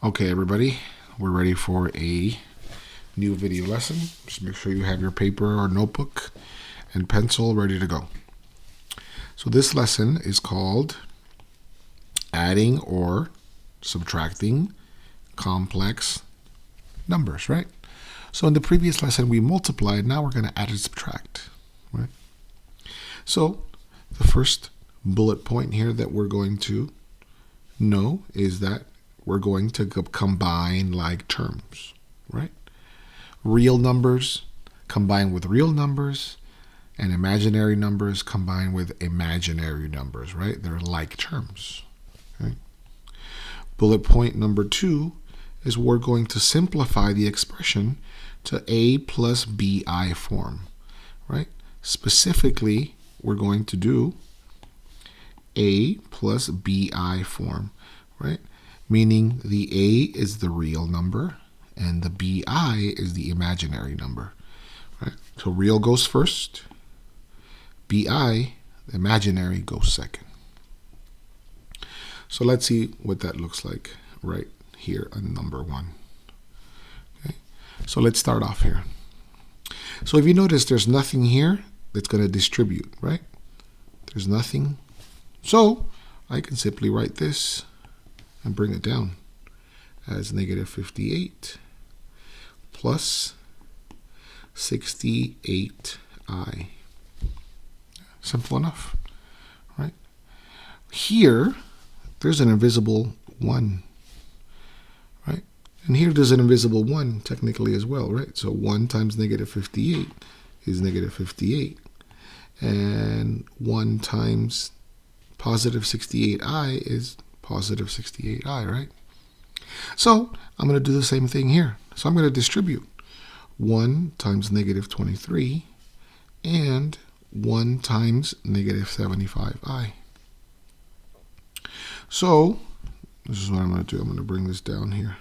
Okay, everybody, we're ready for a new video lesson. Just make sure you have your paper or notebook and pencil ready to go. So this lesson is called adding or subtracting complex numbers, right? So in the previous lesson, we multiplied. Now we're going to add and subtract, right? So the first bullet point here that we're going to know is that we're going to combine like terms, right? Real numbers combine with real numbers, and imaginary numbers combine with imaginary numbers, right? They're like terms. Okay? Bullet point number 2 is we're going to simplify the expression to a plus bi form, right? Specifically, we're going to do a plus bi form, right? Meaning the a is the real number and the bi is the imaginary number, right? So real goes first, bi, the imaginary, goes second. So let's see what that looks like right here on number 1. Okay? So let's start off here. So if you notice, there's nothing here that's going to distribute, right? There's nothing. So I can simply write this and bring it down as negative 58 plus 68i. Simple enough, right? Here, there's an invisible 1, right? And here there's an invisible 1 technically as well, right? So 1 times negative 58 is negative 58. And 1 times positive 68i is positive 68i, right? So I'm going to do the same thing here. So I'm going to distribute 1 times negative 23 and 1 times negative 75i. So this is what I'm going to do. I'm going to bring this down here.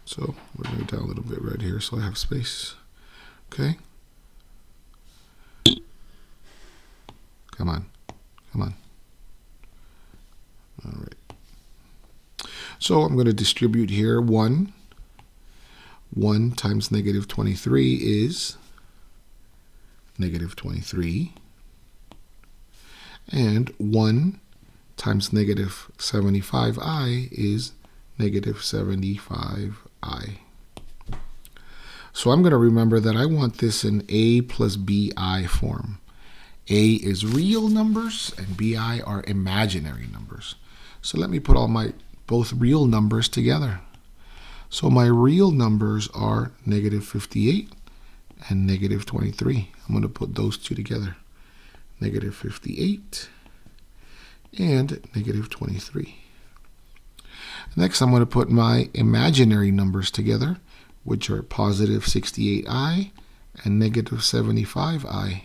So we'll bring it down a little bit right here so I have space. Okay. Come on. Come on. All right. So I'm going to distribute here 1. 1 times negative 23 is negative 23. And 1 times negative 75i is negative 75i. So I'm going to remember that I want this in a plus bi form. A is real numbers and bi are imaginary numbers. So let me put all my both real numbers together. So my real numbers are negative 58 and negative 23. I'm going to put those two together. Negative 58 and negative 23. Next, I'm going to put my imaginary numbers together, which are positive 68i and negative 75i.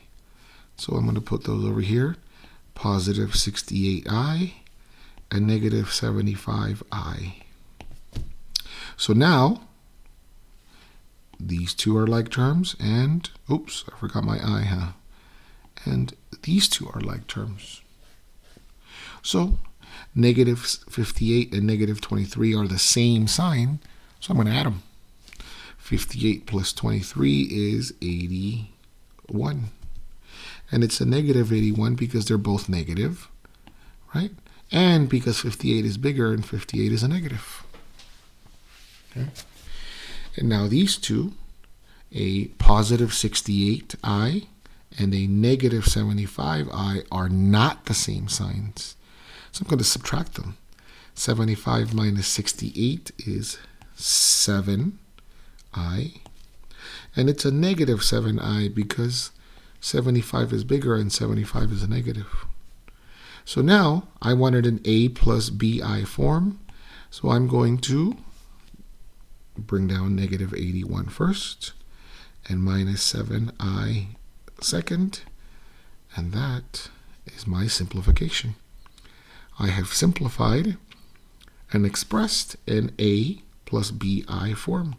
So I'm going to put those over here, positive 68i and negative 75i. So now, these two are like terms, and, oops, I forgot my I, huh? And these two are like terms. So negative 58 and negative 23 are the same sign, so I'm going to add them. 58 plus 23 is 81. And it's a negative 81 because they're both negative, right? And because 58 is bigger and 58 is a negative. Okay. And now these two, a positive 68i and a negative 75i, are not the same signs. So I'm going to subtract them. 75 minus 68 is 7i. And it's a negative 7i because 75 is bigger and 75 is a negative. So now I wanted an a plus bi form. So I'm going to bring down negative 81 first and minus 7i second. And that is my simplification. I have simplified and expressed an a plus bi form.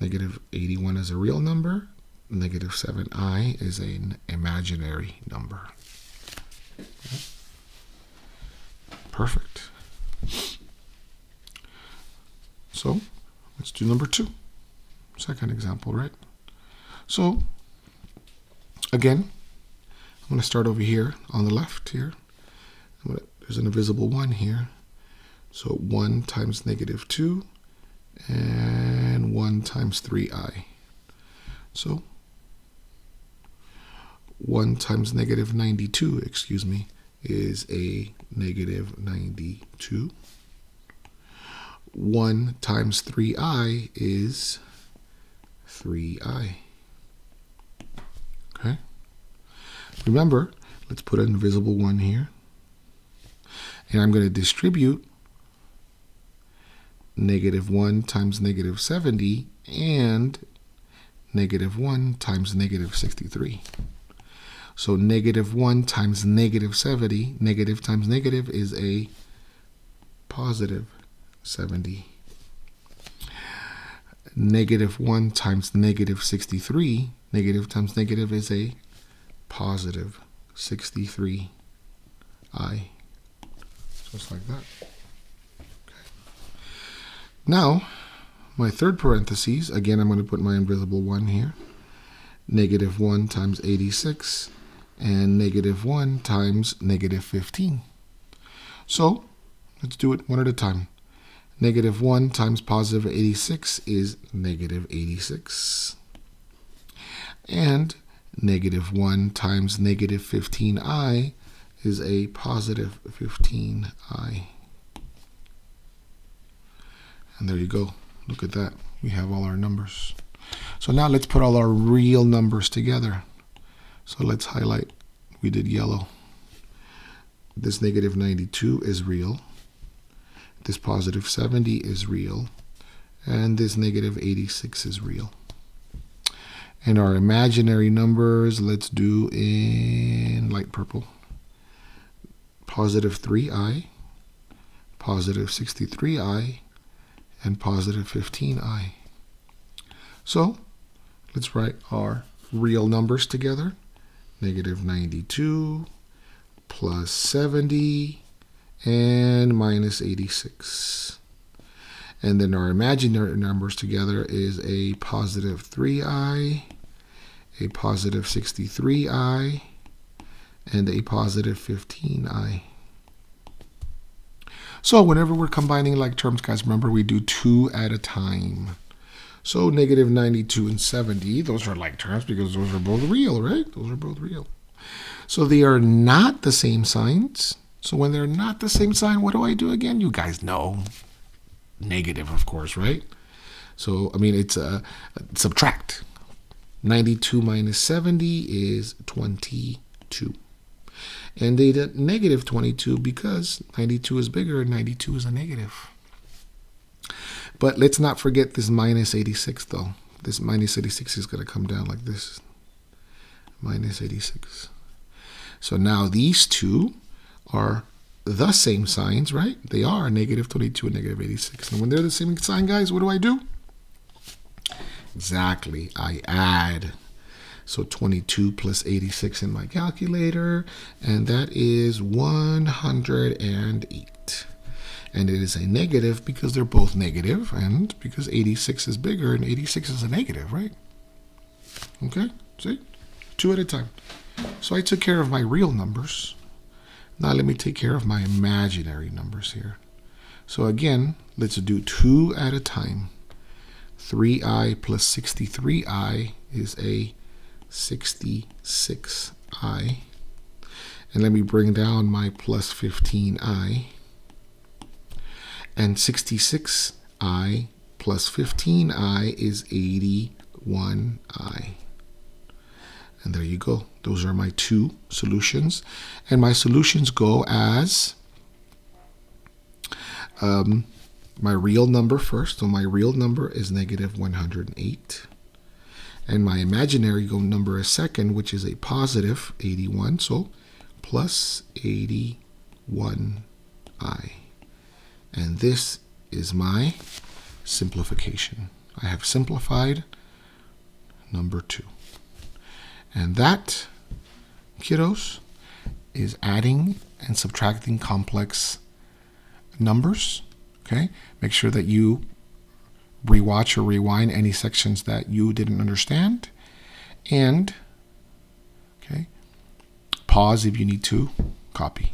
Negative 81 is a real number. Negative 7i is an imaginary number. Perfect. So let's do number 2. Second example, right? So again, I'm going to start over here on the left here. There's an invisible 1 here. So 1 times negative 2 and 1 times 3i. So 1 times negative 92, is a negative 92. 1 times 3i is 3i. Okay? Remember, let's put an invisible 1 here. And I'm going to distribute negative 1 times negative 70 and negative 1 times negative 63. So negative 1 times negative 70, negative times negative is a positive 70. Negative 1 times negative 63, negative times negative is a positive 63i. Just like that. Okay. Now, my third parentheses, again, I'm going to put my invisible 1 here. Negative 1 times 86 and negative 1 times negative 15. So, let's do it one at a time. Negative 1 times positive 86 is negative 86. And negative 1 times negative 15i is a positive 15i. And there you go. Look at that. We have all our numbers. So now let's put all our real numbers together. So let's highlight. We did yellow. This negative 92 is real. This positive 70 is real. And this negative 86 is real. And our imaginary numbers, let's do in light purple. Positive 3i, positive 63i, and positive 15i. So let's write our real numbers together. Negative 92 plus 70 and minus 86. And then our imaginary numbers together is a positive 3i, a positive 63i, and a positive 15i. So whenever we're combining like terms, guys, remember we do 2 at a time. So negative 92 and 70, those are like terms because those are both real, right? Those are both real. So they are not the same signs. So when they're not the same sign, what do I do again? You guys know. Negative, of course, right? So, I mean, it's subtract. 92 minus 70 is 22. And they did negative 22 because 92 is bigger and 92 is a negative. But let's not forget this minus 86, though. This minus 86 is going to come down like this. Minus 86. So now these two are the same signs, right? They are negative 22 and negative 86. And when they're the same sign, guys, what do? Exactly. I add. So 22 plus 86 in my calculator, and that is 108. And it is a negative because they're both negative, and because 86 is bigger and 86 is a negative, right? Okay, see? 2 at a time. So I took care of my real numbers. Now let me take care of my imaginary numbers here. So again, let's do 2 at a time. 3i plus 63i is a 66i. And let me bring down my plus 15i. And 66i plus 15i is 81i. And there you go. Those are my 2 solutions. And my solutions go as my real number first. So my real number is negative 108. And my imaginary number is second, which is a positive 81. So plus 81i. And this is my simplification. I have simplified number 2. And that, kiddos, is adding and subtracting complex numbers. Okay? Make sure that you rewatch or rewind any sections that you didn't understand, and pause if you need to copy.